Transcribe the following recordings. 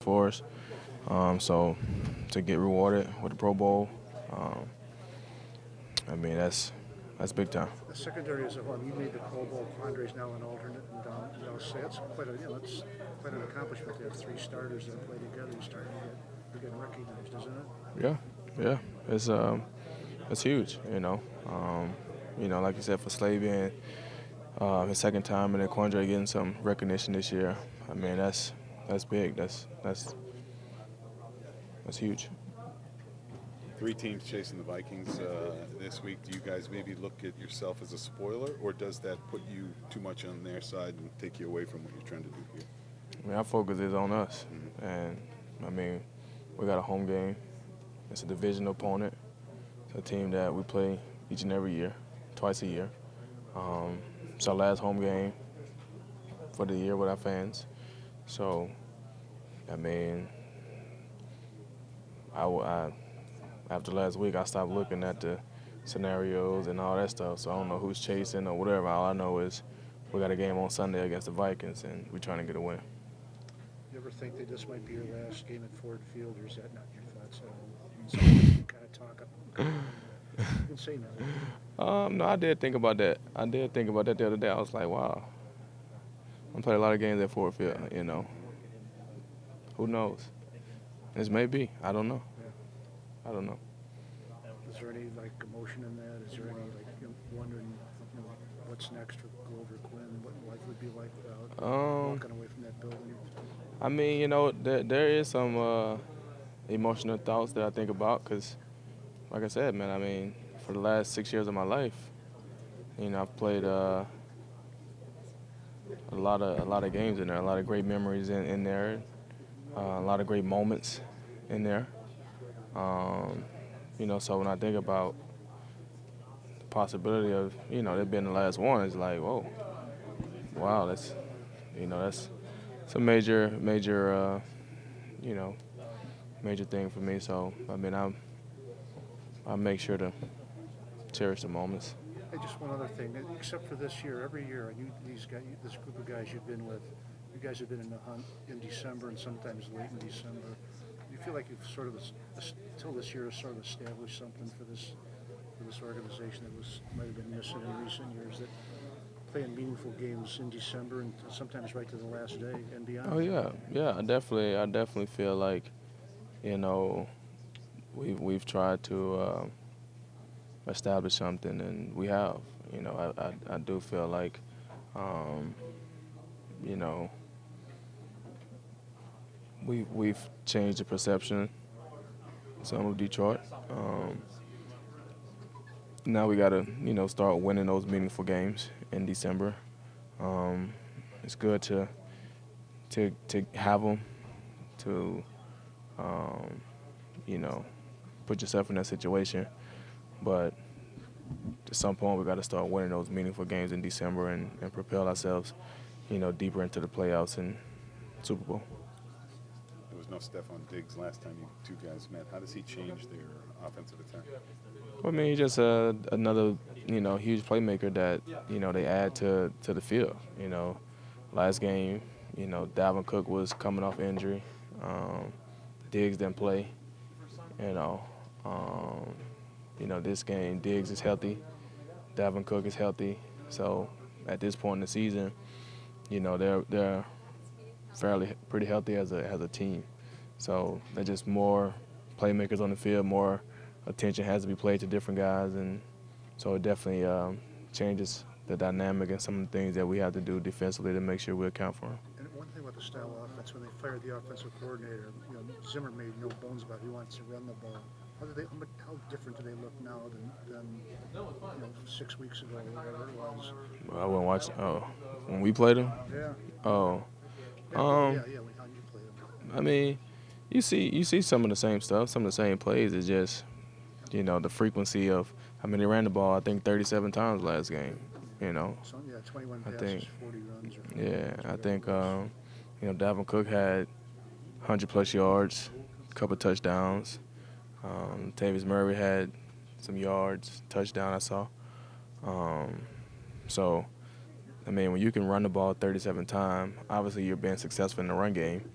for us. So to get rewarded with the Pro Bowl, I mean, that's big time. The secondary as a whole, you made the Pro Bowl. Andre's now an alternate, and that's quite it's quite an accomplishment to have three starters that play together. You're getting recognized, isn't it? Yeah, yeah, it's huge. Like you said, for Slade being his second time, and then Quandre getting some recognition this year. I mean, that's big. That's huge. Three teams chasing the Vikings this week. Do you guys maybe look at yourself as a spoiler, or does that put you too much on their side and take you away from what you're trying to do here? I mean, our focus is on us, and I mean, we got a home game. It's a division opponent. It's a team that we play each and every year, twice a year. It's our last home game for the year with our fans. So, I mean, after last week, I stopped looking at the scenarios and all that stuff, so I don't know who's chasing or whatever. All I know is we got a game on Sunday against the Vikings, and we're trying to get a win. You ever think that this might be your last game at Ford Field, or is that not your thoughts at all? I mean, kind of talk. You can say no. No, I did think about that. I did think about that the other day. I was like, wow. I'm playing a lot of games at Ford Field, you know. Who knows? This may be. I don't know. I don't know. Is there any emotion in that? Is there any wondering what's next for Glover Quin? What life would be like without walking away from that building? I mean, there is some emotional thoughts that I think about because, like I said, man, I mean, for the last 6 years of my life, I've played a lot of games in there, a lot of great memories in there, a lot of great moments in there. So when I think about the possibility of, it being the last one, it's like, whoa, wow, that's a major thing for me. So, I mean, I make sure to cherish the moments. Hey, just one other thing, except for this year, every year, this group of guys you've been with, you guys have been in the hunt in December and sometimes late in December. Do you feel like you've sort of, until this year, sort of established something for this organization that might have been missing in recent years, that playing meaningful games in December and sometimes right to the last day and beyond? Oh yeah. I definitely feel like, we've tried to establish something, and we have. I do feel like, we've changed the perception some of Detroit. Now we got to, start winning those meaningful games in December. It's good to have them, to, put yourself in that situation. But at some point, we got to start winning those meaningful games in December and propel ourselves, deeper into the playoffs and Super Bowl. There was no Stephon Diggs last time you two guys met. How does he change their offensive attack? Well, I mean, he's just another, huge playmaker that, they add to the field. Last game, Dalvin Cook was coming off injury. Diggs didn't play. This game, Diggs is healthy. Dalvin Cook is healthy. So at this point in the season, they're pretty healthy as a team. So they're just more playmakers on the field, more attention has to be played to different guys, and so it definitely changes the dynamic and some of the things that we have to do defensively to make sure we account for them. And one thing about the style of offense, when they fired the offensive coordinator, Zimmer made no bones about it. He wants to run the ball. How different do they look now than 6 weeks ago or whatever it was? Well, I wouldn't watch. Oh, when we played them. Yeah. Oh. Yeah. How you played them. I mean, you see some of the same stuff, some of the same plays. It's just, the frequency of. I mean, they ran the ball, I think, 37 times last game. So, 21 passes, 40 runs. I think, Dalvin Cook had 100-plus yards, a couple touchdowns. Tavis Murray had some yards, touchdown I saw. So, I mean, when you can run the ball 37 times, obviously you're being successful in the run game.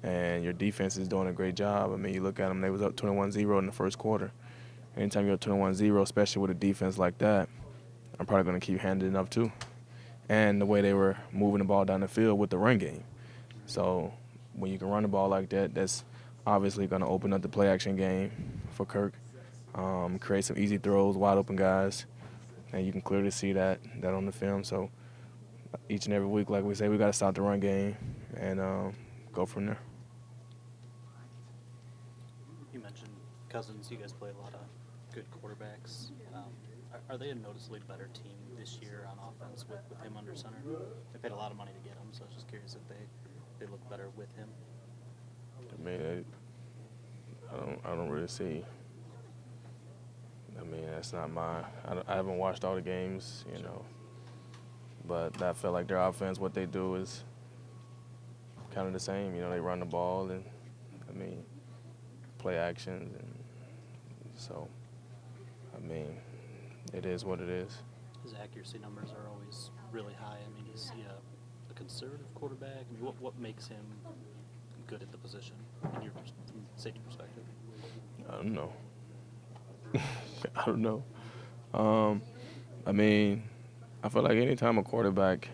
and your defense is doing a great job. I mean, you look at them, they was up 21-0 in the first quarter. Anytime you're up 21-0, especially with a defense like that, I'm probably going to keep handing it up too. And the way they were moving the ball down the field with the run game. So when you can run the ball like that, that's obviously going to open up the play-action game for Kirk, create some easy throws, wide-open guys, and you can clearly see that on the film. So each and every week, like we say, we got to stop the run game and go from there. You mentioned Cousins. You guys play a lot of good quarterbacks. Are they a noticeably better team this year on offense with him under center? They paid a lot of money to get him, so I was just curious if they look better with him. I mean, I don't really see. I mean, that's not I haven't watched all the games, you know. But I feel like their offense, what they do is kind of the same. You know, they run the ball and, I mean, play actions. And so, I mean, it is what it is. His accuracy numbers are always really high. I mean, is he a conservative quarterback? I mean, what makes him good at the position from safety perspective? I don't know. I don't know. I mean, I feel like anytime a quarterback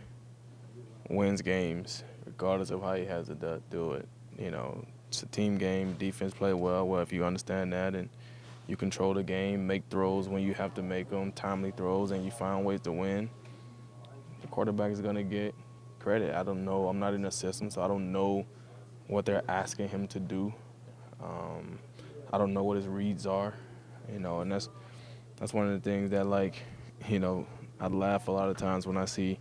wins games, regardless of how he has to do it, you know, it's a team game, defense play well. Well, if you understand that and you control the game, make throws when you have to make them, timely throws, and you find ways to win, the quarterback is going to get credit. I don't know. I'm not in the system, so I don't know what they're asking him to do. I don't know what his reads are, you know, and that's one of the things that, like, you know, I laugh a lot of times when I see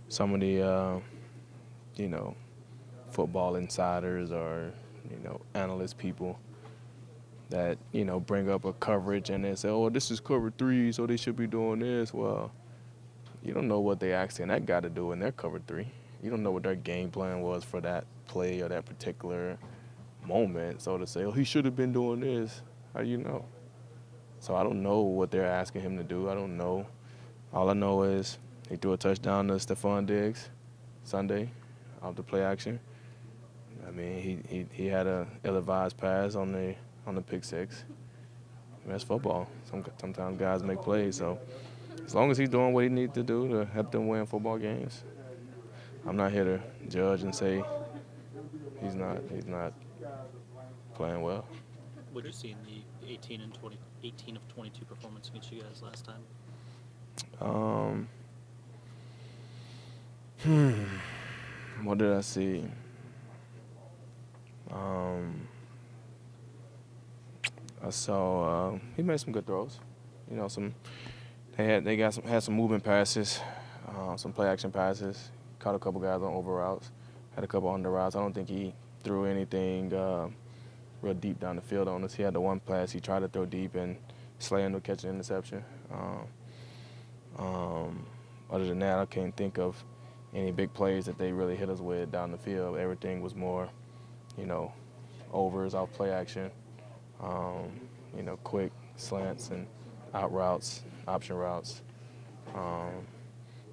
some of the, you know, football insiders or, you know, analyst people that, you know, bring up a coverage and they say, oh, this is cover 3, so they should be doing this. Well, you don't know what they asking that guy to do in their cover 3. You don't know what their game plan was for that play or that particular moment. So to say, oh, he should have been doing this, how do you know? So I don't know what they're asking him to do. I don't know. All I know is he threw a touchdown to Stephon Diggs Sunday off the play action. I mean, he had a ill-advised pass on the pick six. I mean, that's football. Sometimes guys make plays. So as long as he's doing what he needs to do to help them win football games, I'm not here to judge and say he's not playing well. What did you see in the 18 of 22 performance against you guys last time? What did I see? I saw he made some good throws. You know, they had some movement passes, some play action passes. Caught a couple guys on over routes, had a couple under routes. I don't think he threw anything real deep down the field on us. He had the one pass he tried to throw deep and Slay ended up catching an interception. Other than that, I can't think of any big plays that they really hit us with down the field. Everything was more, you know, overs, off play action, you know, quick slants and out routes, option routes.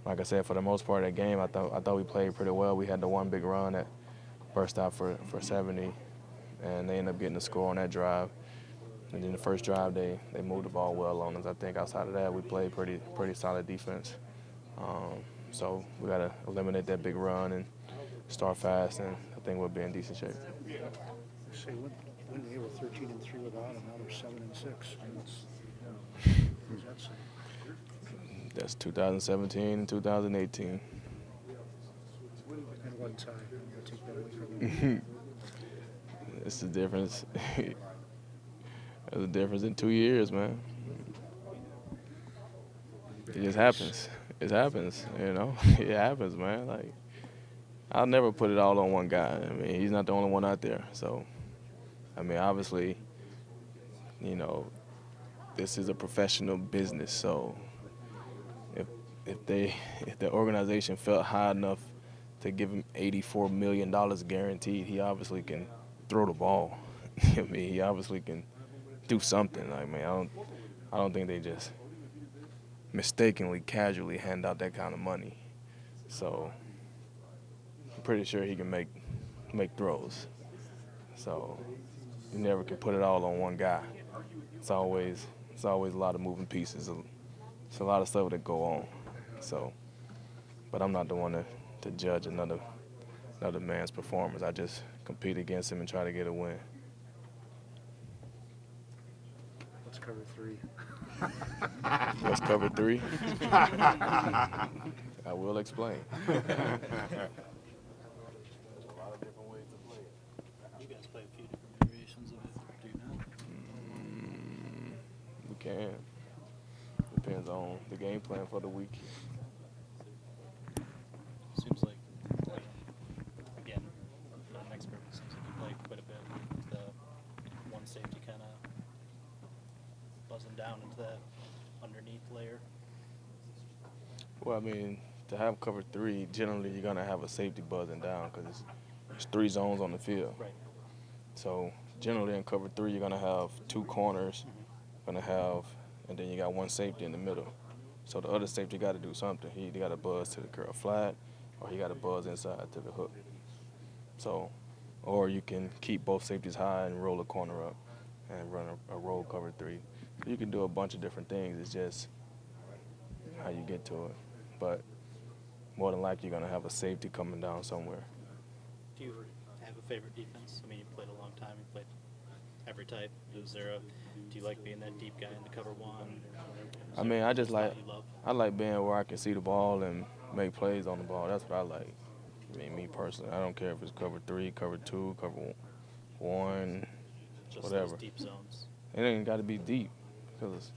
Like I said, for the most part of that game, I thought we played pretty well. We had the one big run that burst out for 70, and they ended up getting the score on that drive. And then the first drive, they moved the ball well on us. I think outside of that, we played pretty solid defense. So we got to eliminate that big run and start fast, and I think we'll be in decent shape. You say when they were 13-3 without him, now they're 7-6. What does that say? That's 2017 and 2018. And one tie. I'll take that away from you. It's the difference. There's a difference in 2 years, man. It just happens. It happens, you know. It happens, man. Like, I'll never put it all on one guy. I mean, he's not the only one out there. So, I mean, obviously, you know, this is a professional business. So, if the organization felt high enough to give him $84 million guaranteed, he obviously can throw the ball. I mean, he obviously can do something. I mean, I don't think they just mistakenly, casually hand out that kind of money. So I'm pretty sure he can make throws. So you never can put it all on one guy. It's always a lot of moving pieces. It's a lot of stuff that go on. So, but I'm not the one to judge another man's performance. I just compete against him and try to get a win. Let's cover 3. What's cover 3? I will explain. There's a lot of different ways to play it. You guys play a few different variations of it, do you know? We can. Depends on the game plan for the week. Seems like, again, not an expert, it seems like you play quite a bit with the one safety kind of buzzing down into that underneath layer. Well, I mean, to have cover 3, generally you're going to have a safety buzzing down because there's 3 zones on the field. Right. So generally in cover 3, you're going to have 2 corners, and then you got 1 safety in the middle. So the other safety got to do something. He either got to buzz to the curl flat, or he got to buzz inside to the hook. So, or you can keep both safeties high and roll a corner up and run a roll cover 3. You can do a bunch of different things. It's just how you get to it. But more than likely, you're going to have a safety coming down somewhere. Do you have a favorite defense? I mean, you've played a long time. You've played every type. Do you like being that deep guy in the cover 1? I mean, I just like you love? I like being where I can see the ball and make plays on the ball. That's what I like. I mean, me personally, I don't care if it's cover 3, cover 2, cover 1, Just whatever. those deep zones. It ain't got to be deep because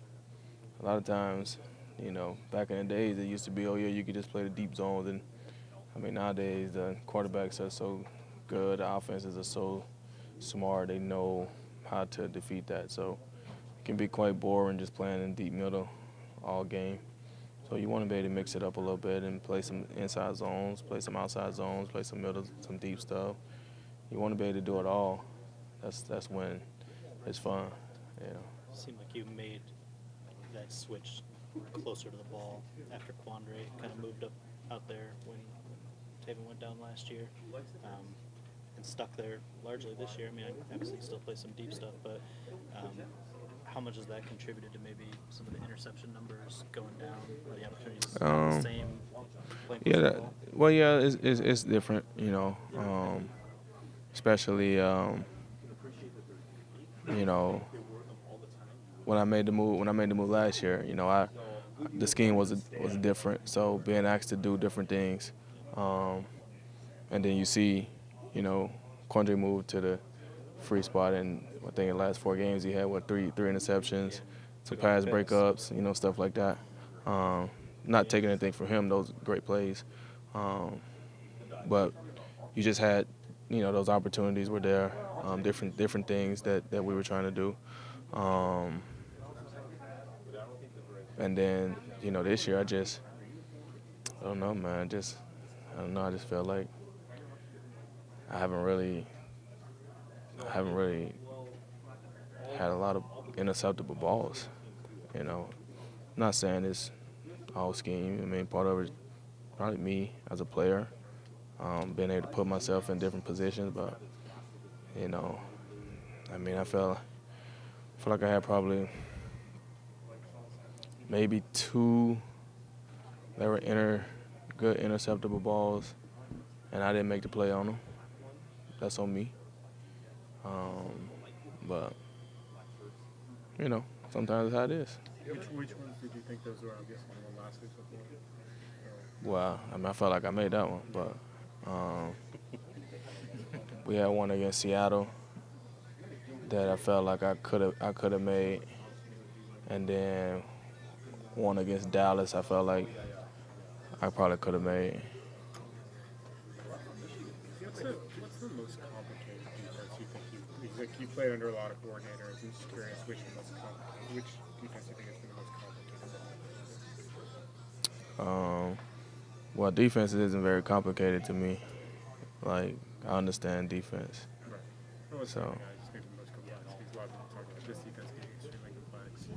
a lot of times, you know, back in the days, it used to be, oh, yeah, you could just play the deep zones. And, I mean, nowadays, the quarterbacks are so good. The offenses are so smart. They know how to defeat that. So it can be quite boring just playing in deep middle all game. So you want to be able to mix it up a little bit and play some inside zones, play some outside zones, play some middle, some deep stuff. You want to be able to do it all. That's when it's fun, you know. Seemed like you made that switch closer to the ball after Quandre kind of moved up out there when Taven went down last year, and stuck there largely this year. I mean, obviously you still play some deep stuff, but how much has that contributed to maybe some of the interception numbers going down, or the opportunities the same? Yeah, well, yeah, it's different, you know, especially, you know, when I made the move last year, you know, the scheme was different, so being asked to do different things, and then you see, you know, Quandre moved to the free spot, and I think in the last 4 games he had three interceptions, some pass breakups, you know, stuff like that. Not taking anything from him; those great plays, but you just had, you know, those opportunities were there, different things that we were trying to do, and then, you know, this year I don't know, man. I just felt like I haven't really had a lot of interceptable balls, you know. I'm not saying it's all scheme. I mean, part of it is probably me as a player, being able to put myself in different positions. But, you know, I mean, I feel like I had probably maybe 2 that were good interceptable balls, and I didn't make the play on them. That's on me. But, you know, sometimes that's how it is. Which ones did you think those were? I'm guessing the one last week before. Well, I mean, I felt like I made that one, but we had one against Seattle that I felt like I could have made, and then one against Dallas I felt like I probably could have made. What's the most complicated defense you think you played under a lot of coordinators? I'm just curious which defense you think has been the most complicated? Well, defense isn't very complicated to me. Like, I understand defense. Right. Well, So. I just think the most complex because a lot of people talk about this defense being extremely complex.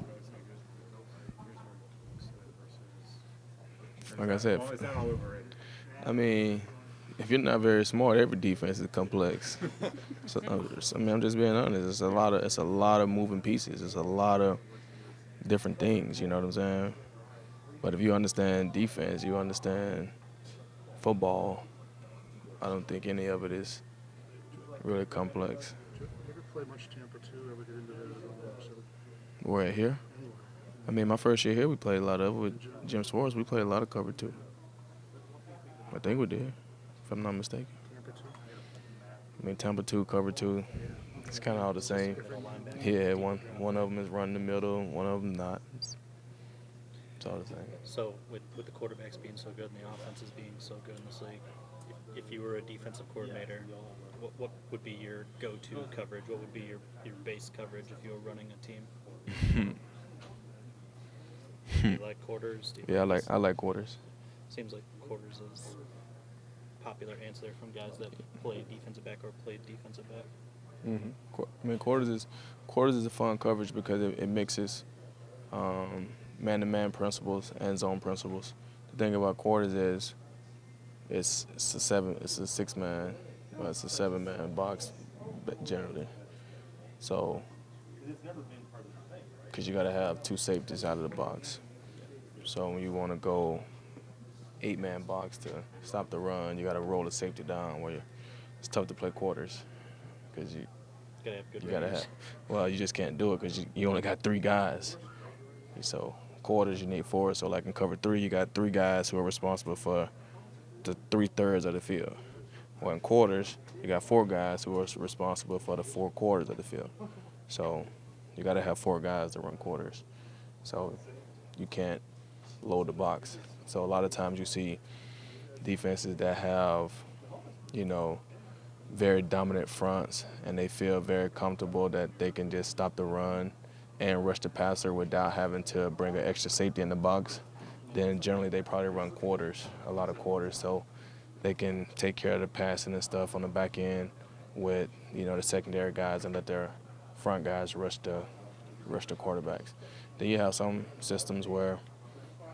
Here's Like I said, is that all overrated? I mean, if you're not very smart, every defense is complex. So, I mean, I'm just being honest. It's a lot of moving pieces. It's a lot of different things. You know what I'm saying? But if you understand defense, you understand football. I don't think any of it is really complex. Did you ever play much Tampa 2? Ever get into that at all? So, We're here. anyway, I mean, my first year here, we played a lot of it with Jim Swartz. We played a lot of cover two. I think we did, if I'm not mistaken. Tampa 2? I mean, Tampa 2, cover 2, it's kind of all the same. Yeah, one of them is running the middle, one of them not. It's all the same. So with the quarterbacks being so good and the offenses being so good in this league, if you were a defensive coordinator, what would be your go-to coverage? What would be your base coverage if you were running a team? Do you like quarters? Do you Yeah, I like quarters. Seems like quarters is a popular answer from guys that play defensive back or played defensive back. I mean, quarters is a fun coverage because it mixes man-to-man principles and zone principles. The thing about quarters is it's a 6-man, well, it's a 7-man box generally. So, because you got to have 2 safeties out of the box. So when you want to go 8-man box to stop the run, you got to roll the safety down where it's tough to play quarters because you gotta have. Well, you just can't do it because you only got 3 guys. So quarters you need 4. So like in cover 3, you got 3 guys who are responsible for the 3/3 of the field. Well, in quarters, you got 4 guys who are responsible for the 4 quarters of the field. So you got to have 4 guys to run quarters. So you can't load the box. So a lot of times you see defenses that have, very dominant fronts and they feel very comfortable that they can just stop the run and rush the passer without having to bring an extra safety in the box. Then generally they probably run quarters, a lot of quarters, so they can take care of the passing and stuff on the back end with, the secondary guys and let their front guys rush the quarterbacks. Then you have some systems where,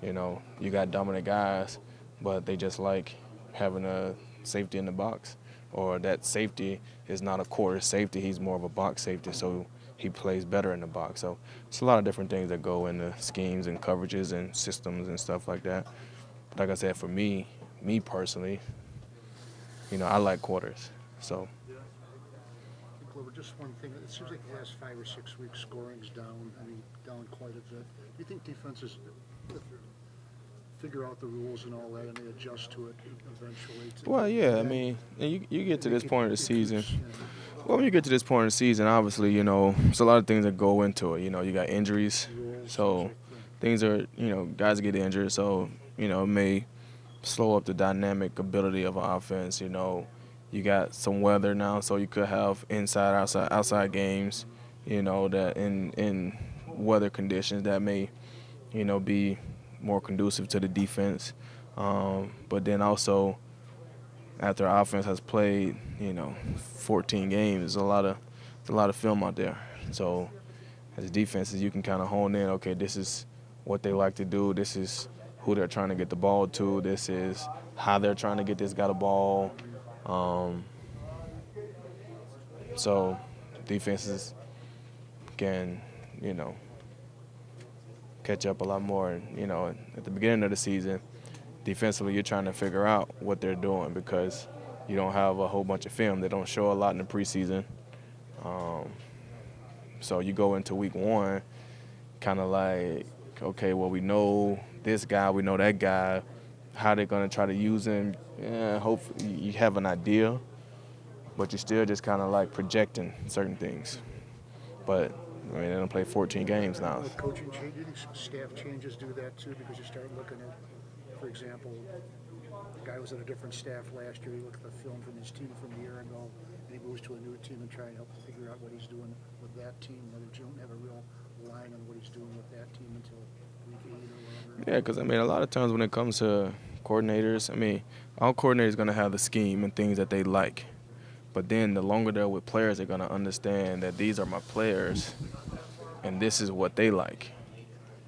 you got dominant guys, but they just like having a safety in the box, or that safety is not a quarter safety, he's more of a box safety, so he plays better in the box. So it's a lot of different things that go into schemes and coverages and systems and stuff like that. But like I said, for me personally, I like quarters. So. Glover, just one thing. It seems like the last 5 or 6 weeks scoring's down. Down quite a bit. Do you think defenses figure out the rules and all that, and they adjust to it eventually? Well, yeah. I mean, you get to this point of the season. Well, when you get to this point of the season, obviously, there's a lot of things that go into it. You got injuries, so things are, guys get injured, so it may slow up the dynamic ability of an offense. You got some weather now, so you could have inside, outside games, that in weather conditions that may, be more conducive to the defense. But then also, after our offense has played, 14 games, there's a lot of film out there. So as defenses, you can kind of hone in, okay, this is what they like to do. This is who they're trying to get the ball to. This is how they're trying to get this guy the ball. So defenses can, catch up a lot more. At the beginning of the season, defensively, you're trying to figure out what they're doing because you don't have a whole bunch of film. They don't show a lot in the preseason. So you go into week 1 kind of like, okay, well, we know this guy, we know that guy, how they're going to try to use him. Yeah, hopefully you have an idea, but you're still just kind of like projecting certain things. But, they don't play 14 games now. With coaching change, do you think staff changes do that too? Because you start looking at, for example, the guy was at a different staff last year. You look at the film from his team from a year ago, and he moves to a new team and try and help figure out what he's doing with that team. In other words, you don't have a real line on what he's doing with that team until week 8 or whatever. Yeah, because, a lot of times when it comes to coordinators, all coordinators are going to have the scheme and things that they like. But then the longer they're with players, they're going to understand that these are my players and this is what they like.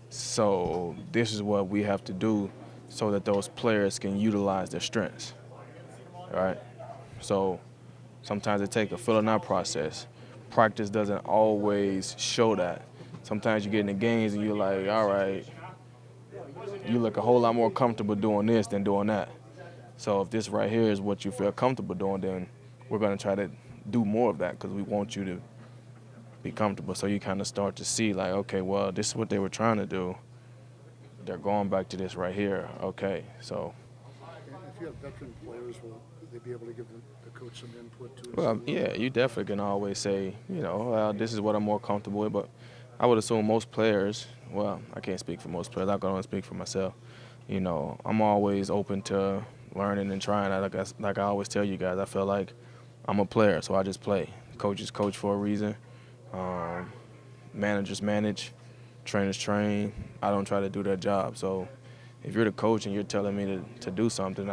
So this is what we have to do so that those players can utilize their strengths. right? So sometimes it takes a filling out process. Practice doesn't always show that. Sometimes you get in the games and you're like, all right, you look a whole lot more comfortable doing this than doing that. So if this right here is what you feel comfortable doing, then we're going to try to do more of that because we want you to be comfortable. So you kind of start to see like, okay, well, this is what they were trying to do. They're going back to this right here. Okay, so. If you have veteran players, will they be able to give the coach some input to it? Well, yeah, you definitely can always say, you know, well, this is what I'm more comfortable with. But I would assume most players, well, I can't speak for most players. I can only speak for myself. You know, I'm always open to learning and trying. Like I always tell you guys, I feel like I'm a player, so I just play. Coaches coach for a reason. Managers manage. Trainers train. I don't try to do their job. So if you're the coach and you're telling me to do something,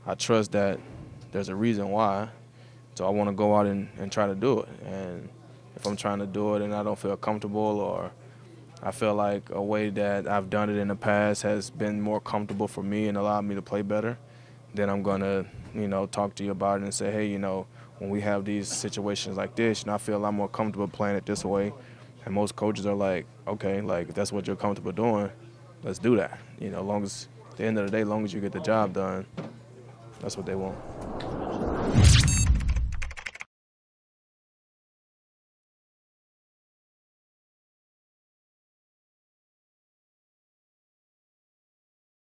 I trust that there's a reason why. So I want to go out and try to do it. And if I'm trying to do it and I don't feel comfortable, or I feel like a way that I've done it in the past has been more comfortable for me and allowed me to play better, then I'm going to, you know, talk to you about it and say, hey, you know, when we have these situations like this, and I feel a lot more comfortable playing it this way. And most coaches are like, okay, like if that's what you're comfortable doing, let's do that. You know, long as at the end of the day, long as you get the job done, that's what they want.